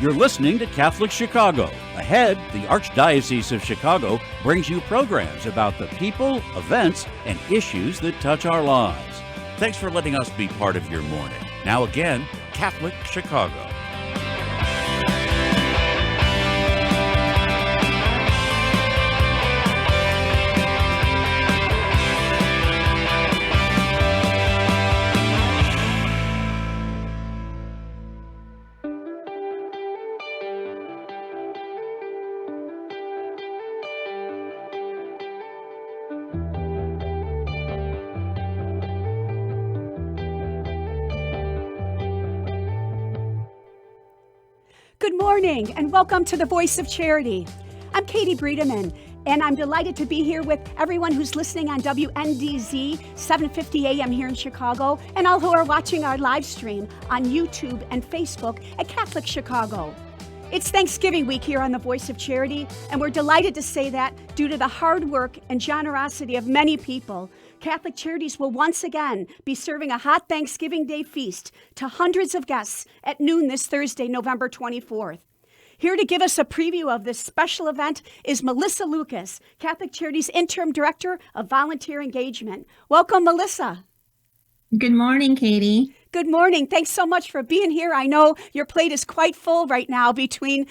You're listening to Catholic Chicago. Ahead, the Archdiocese of Chicago brings you programs about the people, events, and issues that touch our lives. Thanks for letting us be part of your morning. Now again, Catholic Chicago. Good morning and welcome to the Voice of Charity. I'm Katie Breedeman and I'm delighted to be here with everyone who's listening on WNDZ 750 AM here in Chicago and all who are watching our live stream on YouTube and Facebook at Catholic Chicago. It's Thanksgiving week here on the Voice of Charity, and we're delighted to say that due to the hard work and generosity of many people, Catholic Charities will once again be serving a hot Thanksgiving Day feast to hundreds of guests at noon this Thursday, November 24th. Here to give us a preview of this special event is Melissa Lucas, Catholic Charities Interim Director of Volunteer Engagement. Welcome, Melissa. Good morning, Katie. Good morning. Thanks so much for being here. I know your plate is quite full right now between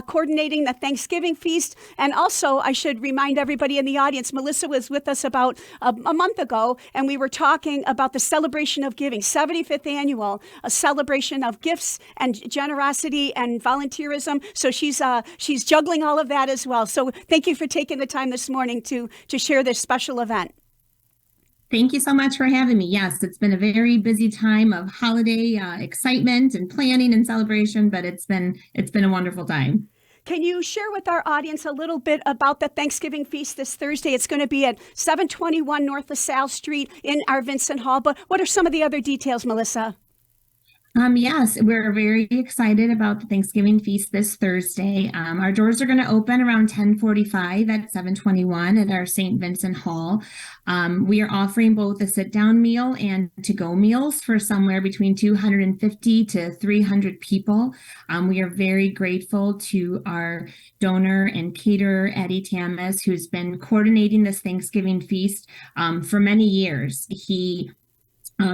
coordinating the Thanksgiving feast. And also, I should remind everybody in the audience, Melissa was with us about a month ago, and we were talking about the celebration of giving, 75th annual, a celebration of gifts and generosity and volunteerism. So she's juggling all of that as well. So thank you for taking the time this morning to share this special event. Thank you so much for having me. Yes, it's been a very busy time of holiday excitement and planning and celebration, but it's been a wonderful time. Can you share with our audience a little bit about the Thanksgiving feast this Thursday? It's going to be at 721 North LaSalle Street in our Vincent Hall, but what are some of the other details, Melissa? Yes, we're very excited about the Thanksgiving feast this Thursday. Our doors are going to open around 10:45 at 721 at our St. Vincent Hall. We are offering both a sit-down meal and to-go meals for somewhere between 250 to 300 people. We are very grateful to our donor and caterer, Eddie Tamas, who's been coordinating this Thanksgiving feast for many years. He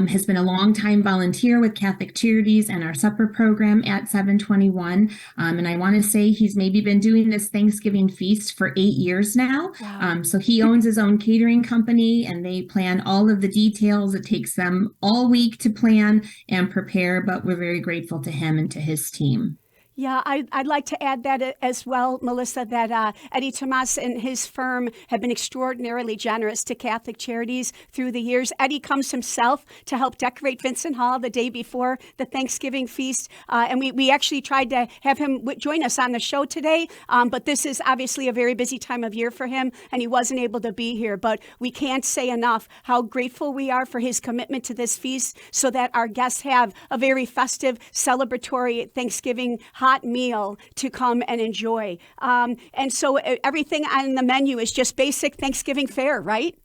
has been a longtime volunteer with Catholic Charities and our supper program at 721. And I want to say he's maybe been doing this Thanksgiving feast for 8 years now. Wow. So he owns his own catering company and they plan all of the details. It takes them all week to plan and prepare, but we're very grateful to him and to his team. Yeah, I'd like to add that as well, Melissa, that Eddie Tomas and his firm have been extraordinarily generous to Catholic Charities through the years. Eddie comes himself to help decorate Vincent Hall the day before the Thanksgiving feast. And we actually tried to have him join us on the show today. But this is obviously a very busy time of year for him, and he wasn't able to be here. But we can't say enough how grateful we are for his commitment to this feast so that our guests have a very festive, celebratory Thanksgiving hot meal to come and enjoy. And so everything on the menu is just basic Thanksgiving fare, right?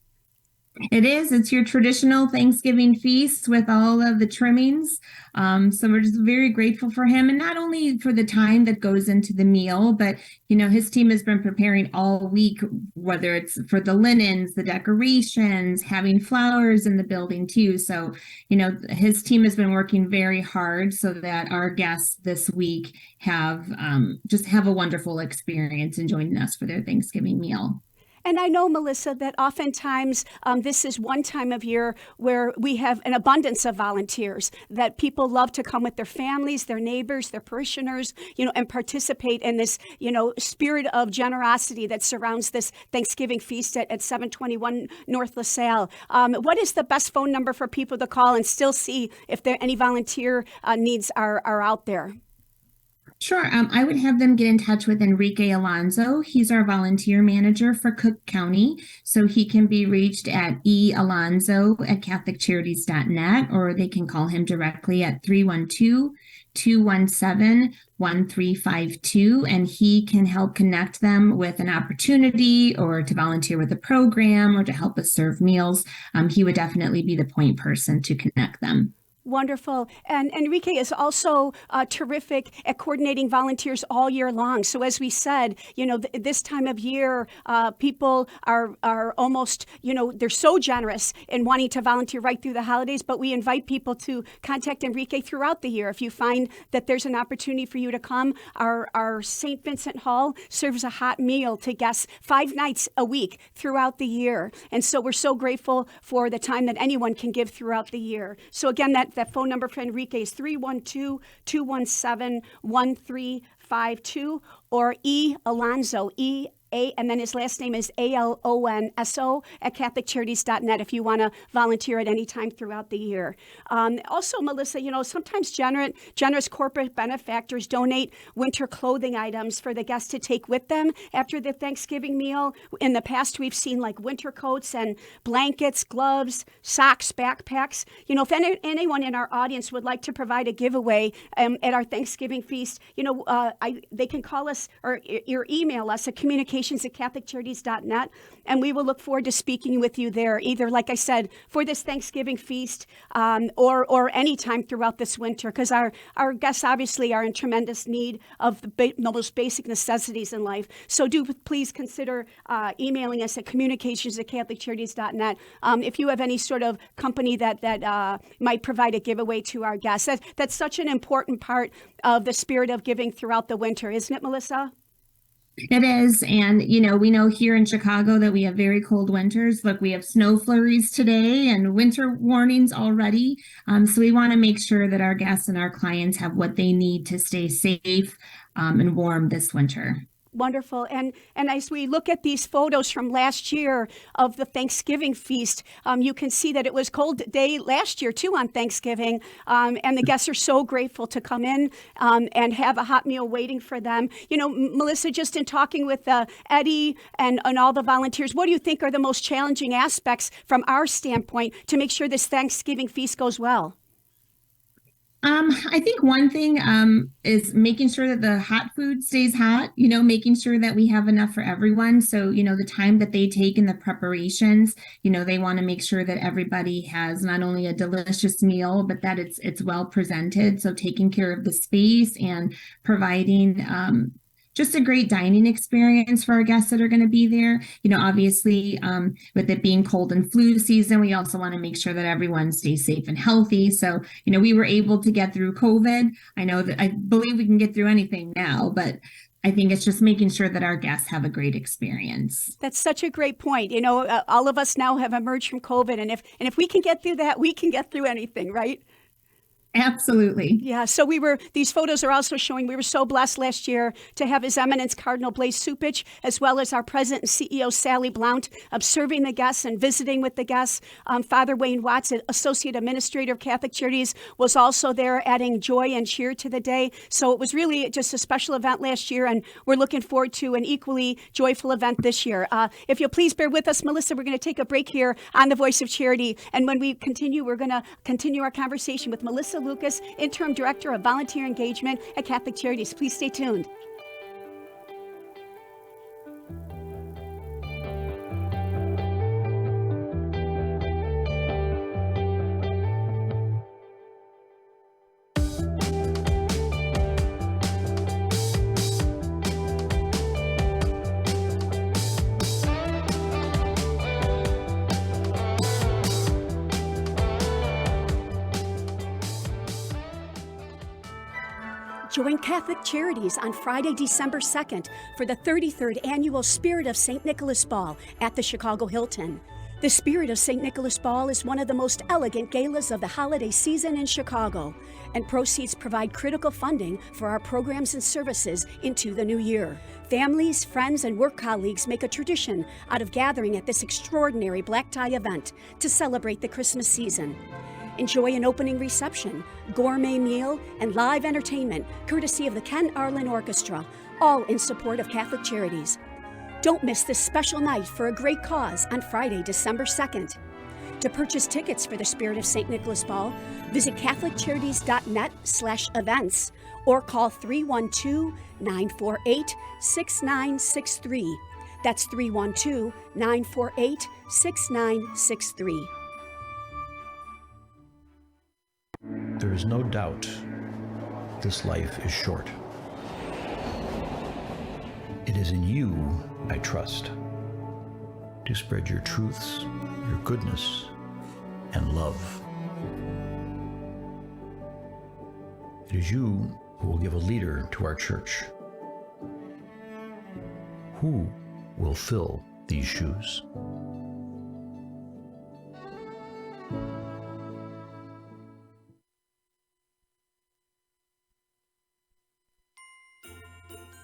It is. It's your traditional Thanksgiving feast with all of the trimmings. So we're just very grateful for him, and not only for the time that goes into the meal, but, his team has been preparing all week, whether it's for the linens, the decorations, having flowers in the building too. So, his team has been working very hard so that our guests this week have a wonderful experience in joining us for their Thanksgiving meal. And I know, Melissa, that oftentimes this is one time of year where we have an abundance of volunteers, that people love to come with their families, their neighbors, their parishioners, and participate in this, spirit of generosity that surrounds this Thanksgiving feast at 721 North LaSalle. What is the best phone number for people to call and still see if there any volunteer needs are out there? Sure. I would have them get in touch with Enrique Alonso. He's our volunteer manager for Cook County. So he can be reached at ealonzo@catholiccharities.net, or they can call him directly at 312-217-1352. And he can help connect them with an opportunity or to volunteer with a program or to help us serve meals. He would definitely be the point person to connect them. Wonderful. And Enrique is also terrific at coordinating volunteers all year long. So as we said, this time of year, people are almost, they're so generous in wanting to volunteer right through the holidays, but we invite people to contact Enrique throughout the year. If you find that there's an opportunity for you to come, our St. Vincent Hall serves a hot meal to guests 5 nights a week throughout the year. And so we're so grateful for the time that anyone can give throughout the year. So again, that phone number for Enrique is 312-217-1352, or Alonso, and then his last name is ALONSO at CatholicCharities.net if you want to volunteer at any time throughout the year. Also, Melissa, sometimes generous corporate benefactors donate winter clothing items for the guests to take with them after the Thanksgiving meal. In the past, we've seen like winter coats and blankets, gloves, socks, backpacks. If anyone in our audience would like to provide a giveaway at our Thanksgiving feast, they can call us or email us at communications@CatholicCharities.net, and we will look forward to speaking with you there, either, like I said, for this Thanksgiving feast or any time throughout this winter, because our guests obviously are in tremendous need of the most basic necessities in life. So do please consider emailing us at communications@CatholicCharities.net if you have any sort of company that might provide a giveaway to our guests. That's such an important part of the spirit of giving throughout the winter, isn't it, Melissa? It is. And, we know here in Chicago that we have very cold winters. Look, we have snow flurries today and winter warnings already. So we want to make sure that our guests and our clients have what they need to stay safe and warm this winter. Wonderful. And as we look at these photos from last year of the Thanksgiving feast, you can see that it was cold day last year too on Thanksgiving. And the guests are so grateful to come in and have a hot meal waiting for them. Melissa, just in talking with Eddie and all the volunteers, what do you think are the most challenging aspects from our standpoint to make sure this Thanksgiving feast goes well? I think one thing is making sure that the hot food stays hot, making sure that we have enough for everyone. So, the time that they take in the preparations, they want to make sure that everybody has not only a delicious meal, but that it's well presented. So taking care of the space and providing just a great dining experience for our guests that are going to be there. Obviously, with it being cold and flu season, we also want to make sure that everyone stays safe and healthy. So, we were able to get through COVID. I believe we can get through anything now, but I think it's just making sure that our guests have a great experience. That's such a great point. All of us now have emerged from COVID, and if we can get through that, we can get through anything, right? Absolutely. Yeah. So these photos are also showing we were so blessed last year to have His Eminence Cardinal Blaise Cupich, as well as our President and CEO, Sally Blount, observing the guests and visiting with the guests. Father Wayne Watts, Associate Administrator of Catholic Charities, was also there adding joy and cheer to the day. So it was really just a special event last year, and we're looking forward to an equally joyful event this year. If you'll please bear with us, Melissa, we're going to take a break here on The Voice of Charity. And when we continue, we're going to continue our conversation with Melissa Lucas, Interim Director of Volunteer Engagement at Catholic Charities. Please stay tuned. Join Catholic Charities on Friday, December 2nd for the 33rd Annual Spirit of St. Nicholas Ball at the Chicago Hilton. The Spirit of St. Nicholas Ball is one of the most elegant galas of the holiday season in Chicago, and proceeds provide critical funding for our programs and services into the new year. Families, friends, and work colleagues make a tradition out of gathering at this extraordinary black tie event to celebrate the Christmas season. Enjoy an opening reception, gourmet meal, and live entertainment courtesy of the Ken Arlen Orchestra, all in support of Catholic Charities. Don't miss this special night for a great cause on Friday, December 2nd. To purchase tickets for the Spirit of St. Nicholas Ball, visit CatholicCharities.net/events or call 312-948-6963. That's 312-948-6963. There is no doubt this life is short. It is in you I trust to spread your truths, your goodness, and love. It is you who will give a leader to our church. Who will fill these shoes?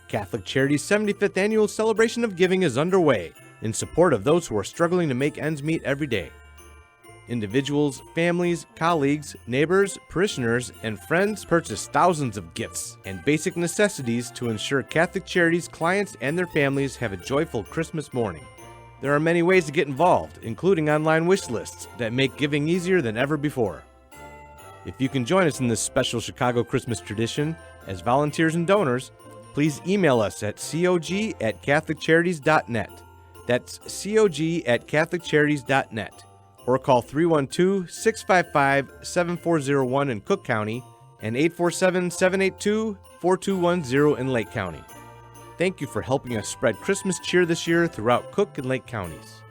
Catholic Charity's 75th annual celebration of giving is underway in support of those who are struggling to make ends meet every day. Individuals, families, colleagues, neighbors, parishioners, and friends purchase thousands of gifts and basic necessities to ensure Catholic Charity's clients and their families have a joyful Christmas morning. There are many ways to get involved, including online wish lists that make giving easier than ever before. If you can join us in this special Chicago Christmas tradition as volunteers and donors, please email us at cog@catholiccharities.net. That's cog@catholiccharities.net. Or call 312-655-7401 in Cook County and 847-782-4210 in Lake County. Thank you for helping us spread Christmas cheer this year throughout Cook and Lake counties.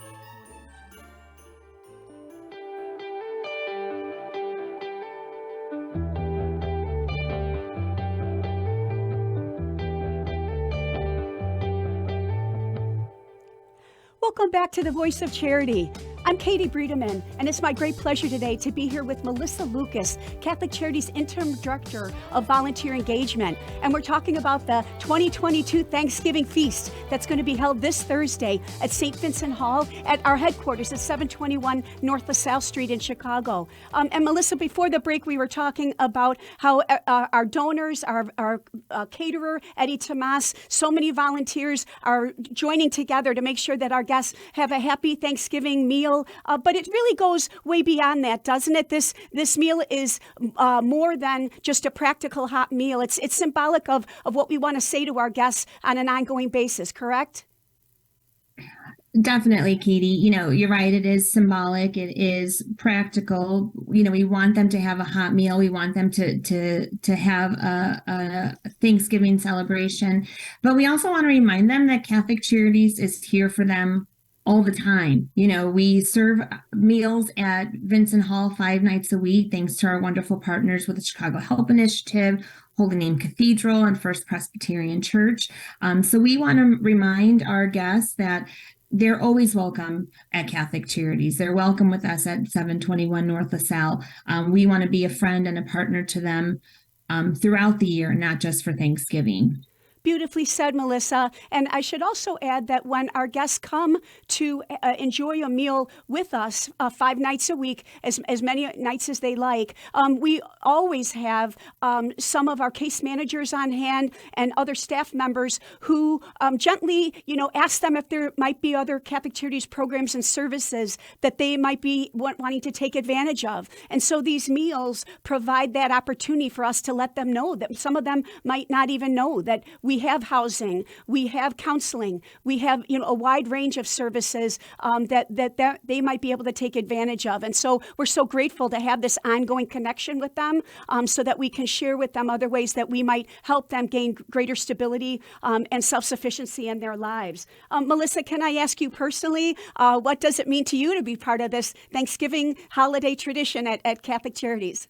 Welcome back to the Voice of Charity. I'm Katie Breedeman, and it's my great pleasure today to be here with Melissa Lucas, Catholic Charity's Interim Director of Volunteer Engagement. And we're talking about the 2022 Thanksgiving Feast that's going to be held this Thursday at St. Vincent Hall at our headquarters at 721 North LaSalle Street in Chicago. And Melissa, before the break, we were talking about how our donors, our caterer, Eddie Tomas, so many volunteers are joining together to make sure that our guests have a happy Thanksgiving meal. But it really goes way beyond that, doesn't it? This meal is more than just a practical hot meal. It's symbolic of what we want to say to our guests on an ongoing basis, correct? Definitely, Katie. You're right. It is symbolic. It is practical. We want them to have a hot meal. We want them to have a Thanksgiving celebration. But we also want to remind them that Catholic Charities is here for them all the time. We serve meals at Vincent Hall 5 nights a week, thanks to our wonderful partners with the Chicago Help Initiative, Holy Name Cathedral, and First Presbyterian Church. So we want to remind our guests that they're always welcome at Catholic Charities. They're welcome with us at 721 North LaSalle. We want to be a friend and a partner to them throughout the year, not just for Thanksgiving. Beautifully said, Melissa. And I should also add that when our guests come to enjoy a meal with us 5 nights a week, as many nights as they like, we always have some of our case managers on hand and other staff members who gently, ask them if there might be other Catholic Charities programs and services that they might be wanting to take advantage of. And so these meals provide that opportunity for us to let them know that some of them might not even know that we have housing, we have counseling, we have a wide range of services that they might be able to take advantage of. And so we're so grateful to have this ongoing connection with them so that we can share with them other ways that we might help them gain greater stability and self-sufficiency in their lives. Melissa, can I ask you personally, what does it mean to you to be part of this Thanksgiving holiday tradition at Catholic Charities?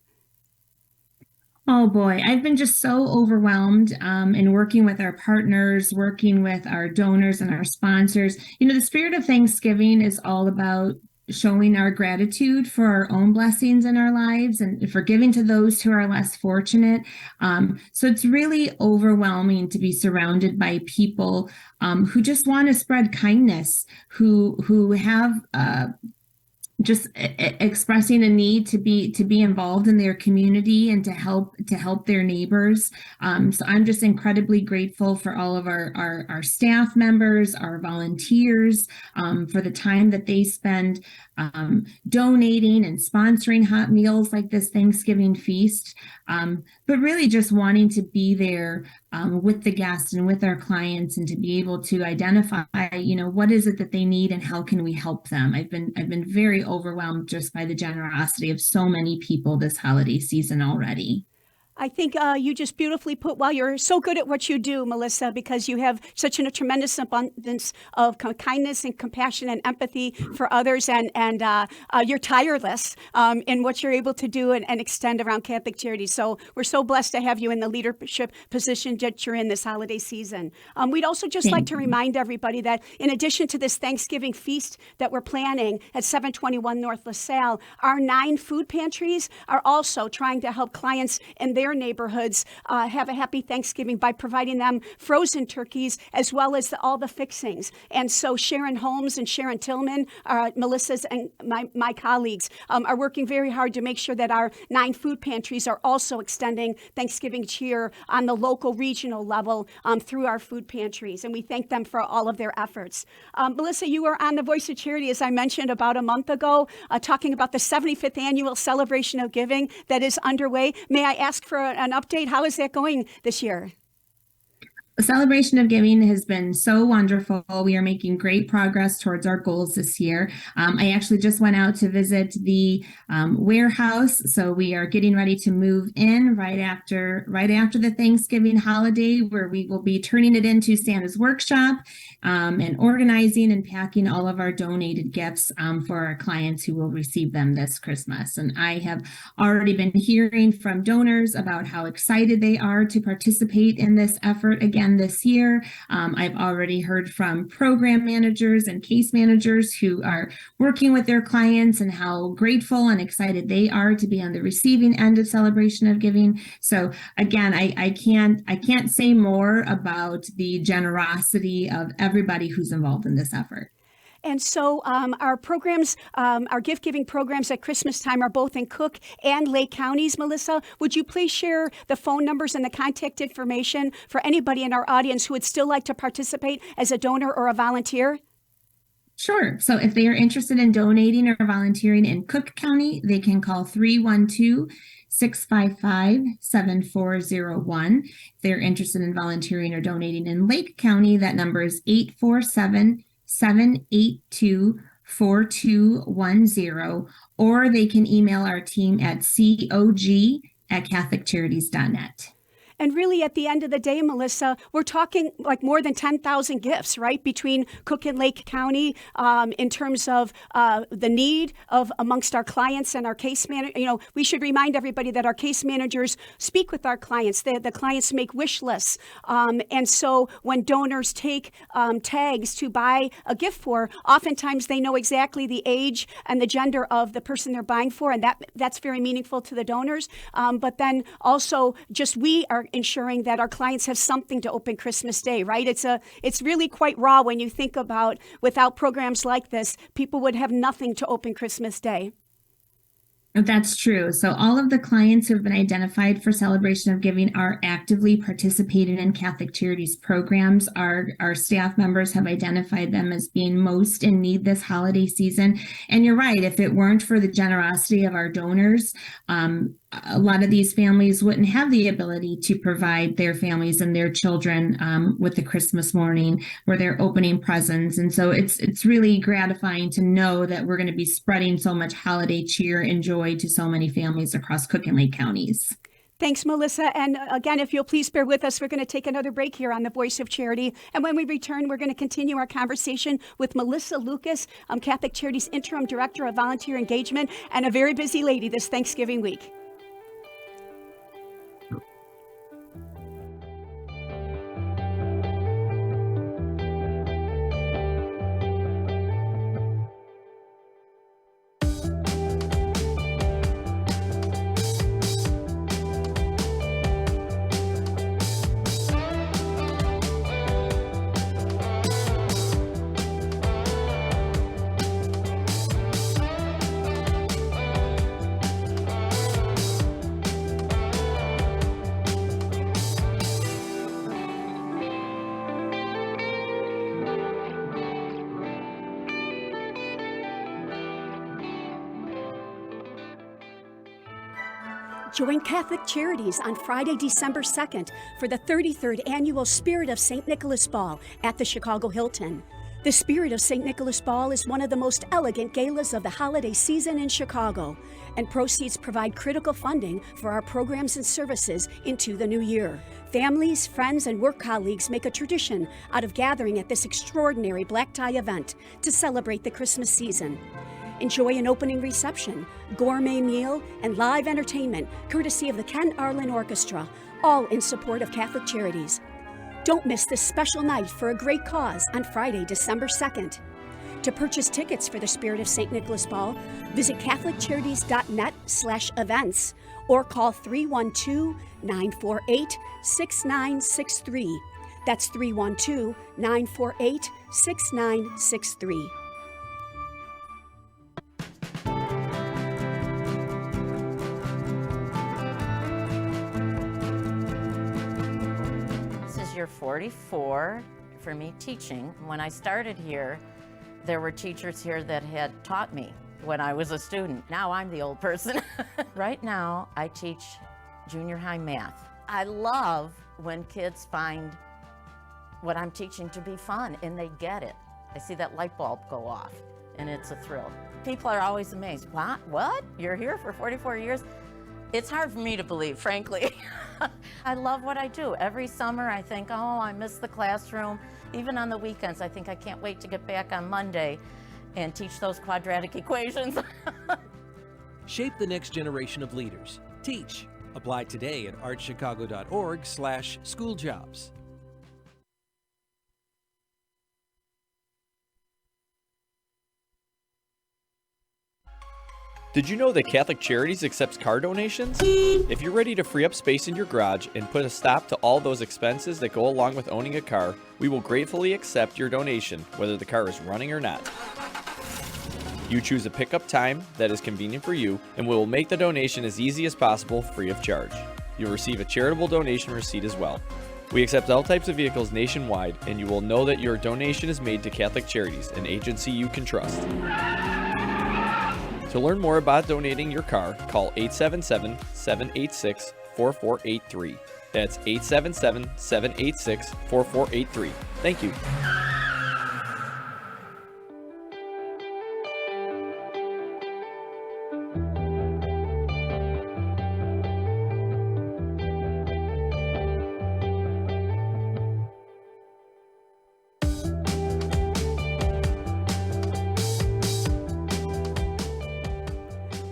Oh boy, I've been just so overwhelmed in working with our partners, working with our donors and our sponsors. The spirit of Thanksgiving is all about showing our gratitude for our own blessings in our lives and for giving to those who are less fortunate. So it's really overwhelming to be surrounded by people who just want to spread kindness, who have just expressing a need to be involved in their community and to help their neighbors. So I'm just incredibly grateful for all of our staff members, our volunteers, for the time that they spend donating and sponsoring hot meals like this Thanksgiving feast. But really just wanting to be there with the guests and with our clients, and to be able to identify, what is it that they need and how can we help them. I've been very overwhelmed just by the generosity of so many people this holiday season already. I think you just beautifully put, well, you're so good at what you do, Melissa, because you have such a tremendous abundance of kindness and compassion and empathy for others, and you're tireless in what you're able to do and extend around Catholic Charities. So we're so blessed to have you in the leadership position that you're in this holiday season. We'd also just like to remind everybody that in addition to this Thanksgiving feast that we're planning at 721 North LaSalle, our 9 food pantries are also trying to help clients in their neighborhoods have a happy Thanksgiving by providing them frozen turkeys as well as all the fixings. And so Sharon Holmes and Sharon Tillman, Melissa's and my colleagues, are working very hard to make sure that our 9 food pantries are also extending Thanksgiving cheer on the local, regional level through our food pantries. And we thank them for all of their efforts. Melissa, you were on the Voice of Charity, as I mentioned, about a month ago, talking about the 75th annual celebration of giving that is underway. May I ask for an update? How is that going this year? The celebration of giving has been so wonderful. We are making great progress towards our goals this year. I actually just went out to visit the warehouse, so we are getting ready to move in right after the Thanksgiving holiday, where we will be turning it into Santa's workshop and organizing and packing all of our donated gifts for our clients who will receive them this Christmas. And I have already been hearing from donors about how excited they are to participate in this effort again this year. I've already heard from program managers and case managers who are working with their clients and how grateful and excited they are to be on the receiving end of celebration of giving. So again, I can't say more about the generosity of everybody who's involved in this effort. And so our programs, our gift-giving programs at Christmas time are both in Cook and Lake counties. Melissa, would you please share the phone numbers and the contact information for anybody in our audience who would still like to participate as a donor or a volunteer? Sure. So if they are interested in donating or volunteering in Cook County, they can call 312-655-7401. If they're interested in volunteering or donating in Lake County, that number is 847-782-4210, or they can email our team at cog@catholiccharities.net. And really, at the end of the day, Melissa, we're talking like more than 10,000 gifts, right, between Cook and Lake County in terms of the need of amongst our clients and our case manager. We should remind everybody that our case managers speak with our clients. The clients make wish lists. And so when donors take tags to buy a gift for, oftentimes they know exactly the age and the gender of the person they're buying for, and that's very meaningful to the donors. But then also just we are ensuring that our clients have something to open Christmas Day, right? It's really quite raw when you think about without programs like this, people would have nothing to open Christmas Day. That's true. So all of the clients who have been identified for celebration of giving are actively participating in Catholic Charities programs. Our staff members have identified them as being most in need this holiday season. And you're right, if it weren't for the generosity of our donors, a lot of these families wouldn't have the ability to provide their families and their children with the Christmas morning where they're opening presents. And so it's really gratifying to know that we're going to be spreading so much holiday cheer and joy to so many families across Cook and Lake counties. Thanks, Melissa. And again, if you'll please bear with us, we're going to take another break here on The Voice of Charity. And when we return, we're going to continue our conversation with Melissa Lucas, Catholic Charities Interim Director of Volunteer Engagement, and a very busy lady this Thanksgiving week. Join Catholic Charities on Friday, December 2nd for the 33rd Annual Spirit of St. Nicholas Ball at the Chicago Hilton. The Spirit of St. Nicholas Ball is one of the most elegant galas of the holiday season in Chicago, and proceeds provide critical funding for our programs and services into the new year. Families, friends, and work colleagues make a tradition out of gathering at this extraordinary black tie event to celebrate the Christmas season. Enjoy an opening reception, gourmet meal, and live entertainment courtesy of the Ken Arlen Orchestra, all in support of Catholic Charities. Don't miss this special night for a great cause on Friday, December 2nd. To purchase tickets for the Spirit of St. Nicholas Ball, visit catholiccharities.net/events or call 312-948-6963. That's 312-948-6963. Year 44 for me teaching. When I started here, there were teachers here that had taught me when I was a student. Now I'm the old person. Right now, I teach junior high math. I love when kids find what I'm teaching to be fun and they get it. I see that light bulb go off and it's a thrill. People are always amazed. What? You're here for 44 years? It's hard for me to believe, frankly. I love what I do. Every summer I think, oh, I miss the classroom. Even on the weekends, I think I can't wait to get back on Monday and teach those quadratic equations. Shape the next generation of leaders. Teach. Apply today at archchicago.org/schooljobs. Did you know that Catholic Charities accepts car donations? If you're ready to free up space in your garage and put a stop to all those expenses that go along with owning a car, we will gratefully accept your donation, whether the car is running or not. You choose a pickup time that is convenient for you, and we will make the donation as easy as possible free of charge. You'll receive a charitable donation receipt as well. We accept all types of vehicles nationwide, and you will know that your donation is made to Catholic Charities, an agency you can trust. To learn more about donating your car, call 877-786-4483. That's 877-786-4483. Thank you.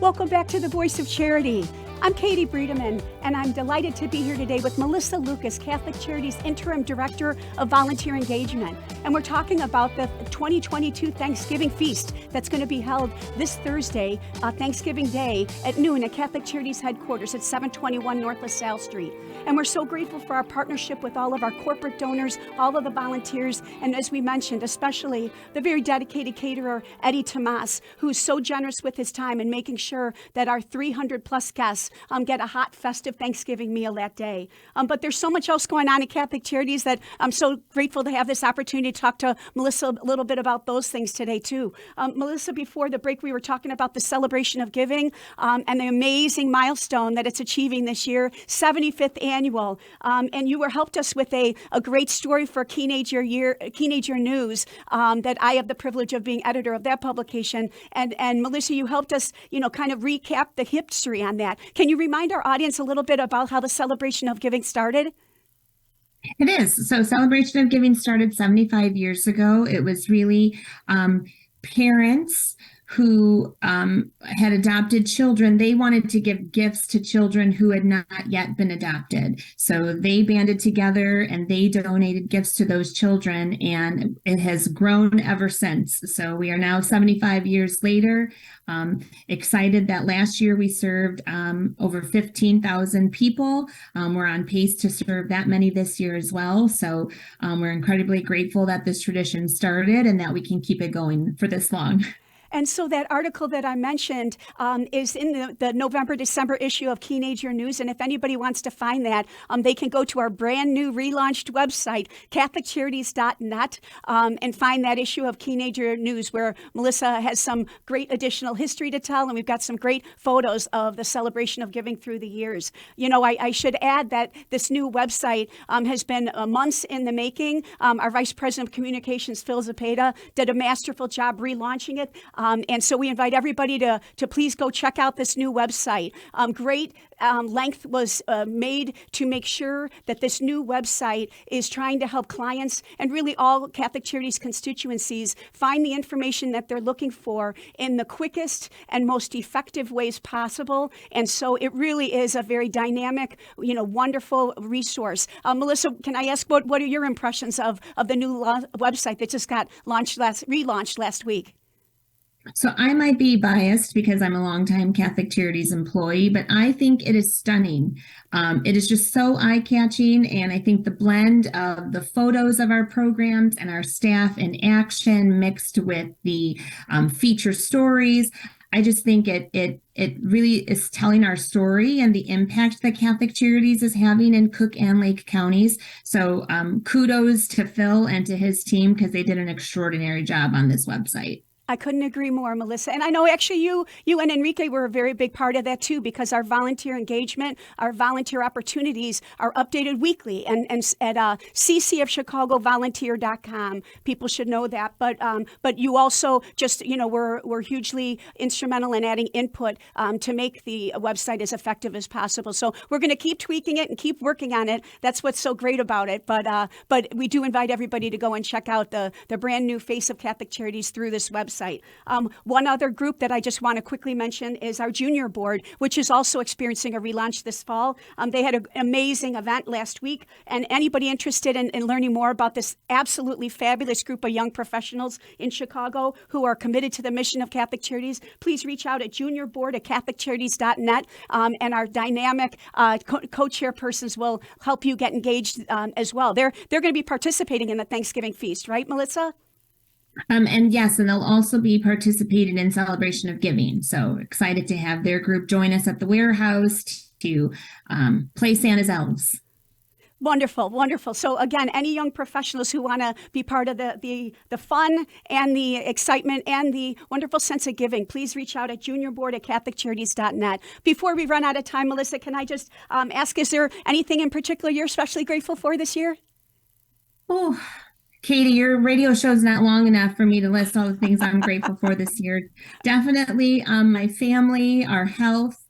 Welcome back to the Voice of Charity. I'm Katie Breedeman, and I'm delighted to be here today with Melissa Lucas, Catholic Charities Interim Director of Volunteer Engagement. And we're talking about the 2022 Thanksgiving Feast that's going to be held this Thursday, Thanksgiving Day at noon at Catholic Charities headquarters at 721 North LaSalle Street. And we're so grateful for our partnership with all of our corporate donors, all of the volunteers, and as we mentioned, especially the very dedicated caterer, Eddie Tomas, who is so generous with his time in making sure that our 300 plus guests get a hot, festive Thanksgiving meal that day. But there's so much else going on at Catholic Charities that I'm so grateful to have this opportunity to talk to Melissa a little bit about those things today, too. Melissa, before the break, we were talking about the celebration of giving and the amazing milestone that it's achieving this year, 75th annual. And you helped us with a great story for Teenager News that I have the privilege of being editor of that publication. And Melissa, you helped us, kind of recap the history on that. Can you remind our audience a little bit about how the celebration of giving started? It is. So Celebration of Giving started 75 years ago. It was really parents who had adopted children. They wanted to give gifts to children who had not yet been adopted. So they banded together and they donated gifts to those children, and it has grown ever since. So we are now 75 years later. Excited that last year we served over 15,000 people. We're on pace to serve that many this year as well. So we're incredibly grateful that this tradition started and that we can keep it going for this long. And so that article that I mentioned is in the November-December issue of Teenager News. And if anybody wants to find that, they can go to our brand new relaunched website, CatholicCharities.net, and find that issue of Teenager News, where Melissa has some great additional history to tell, and we've got some great photos of the celebration of giving through the years. You know, I should add that this new website has been months in the making. Our Vice President of Communications, Phil Zepeda, did a masterful job relaunching it. And so we invite everybody to please go check out this new website. Great length was made to make sure that this new website is trying to help clients and really all Catholic Charities constituencies find the information that they're looking for in the quickest and most effective ways possible. And so it really is a very dynamic, wonderful resource. Melissa, can I ask what are your impressions of the new website that just got relaunched last week? So I might be biased because I'm a longtime Catholic Charities employee, but I think it is stunning. It is just so eye-catching, and I think the blend of the photos of our programs and our staff in action mixed with the feature stories, I just think it really is telling our story and the impact that Catholic Charities is having in Cook and Lake counties. So kudos to Phil and to his team because they did an extraordinary job on this website. I couldn't agree more, Melissa. And I know actually you and Enrique were a very big part of that too, because our volunteer engagement, our volunteer opportunities are updated weekly and at ccofchicagovolunteer.com. People should know that. But you also just, were hugely instrumental in adding input to make the website as effective as possible. So we're going to keep tweaking it and keep working on it. That's what's so great about it. But we do invite everybody to go and check out the brand new face of Catholic Charities through this website. One other group that I just want to quickly mention is our junior board, which is also experiencing a relaunch this fall. They had an amazing event last week, and anybody interested in learning more about this absolutely fabulous group of young professionals in Chicago who are committed to the mission of Catholic Charities, please reach out at juniorboard@catholiccharities.net, and our dynamic co-chairpersons will help you get engaged as well. They're going to be participating in the Thanksgiving feast, right, Melissa? And yes, and they'll also be participating in Celebration of Giving. So excited to have their group join us at the warehouse to play Santa's elves. Wonderful, wonderful. So again, any young professionals who want to be part of the fun and the excitement and the wonderful sense of giving, please reach out at juniorboard@catholiccharities.net. Before we run out of time, Melissa, can I just ask, is there anything in particular you're especially grateful for this year? Oh, Katie, your radio show's not long enough for me to list all the things I'm grateful for this year. Definitely my family, our health.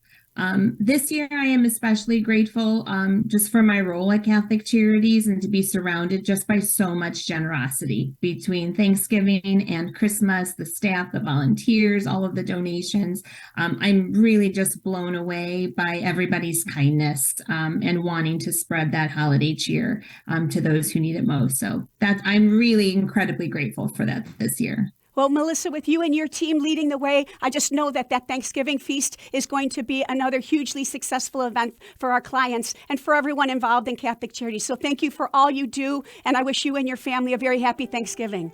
This year, I am especially grateful just for my role at Catholic Charities and to be surrounded just by so much generosity between Thanksgiving and Christmas, the staff, the volunteers, all of the donations. I'm really just blown away by everybody's kindness and wanting to spread that holiday cheer to those who need it most. So I'm really incredibly grateful for that this year. Well, Melissa, with you and your team leading the way, I just know that Thanksgiving feast is going to be another hugely successful event for our clients and for everyone involved in Catholic Charities. So thank you for all you do, and I wish you and your family a very happy Thanksgiving.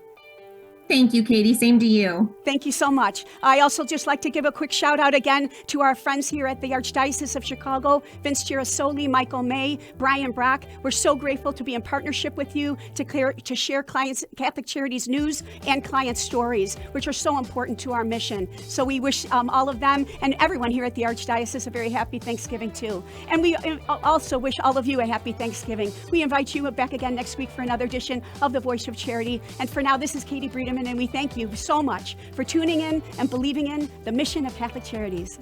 Thank you, Katie. Same to you. Thank you so much. I also just like to give a quick shout out again to our friends here at the Archdiocese of Chicago, Vince Girasoli, Michael May, Brian Brock. We're so grateful to be in partnership with you to share Catholic Charities news and client stories, which are so important to our mission. So we wish all of them and everyone here at the Archdiocese a very happy Thanksgiving too. And we also wish all of you a happy Thanksgiving. We invite you back again next week for another edition of The Voice of Charity. And for now, this is Katie Breedeman, and we thank you so much for tuning in and believing in the mission of Catholic Charities.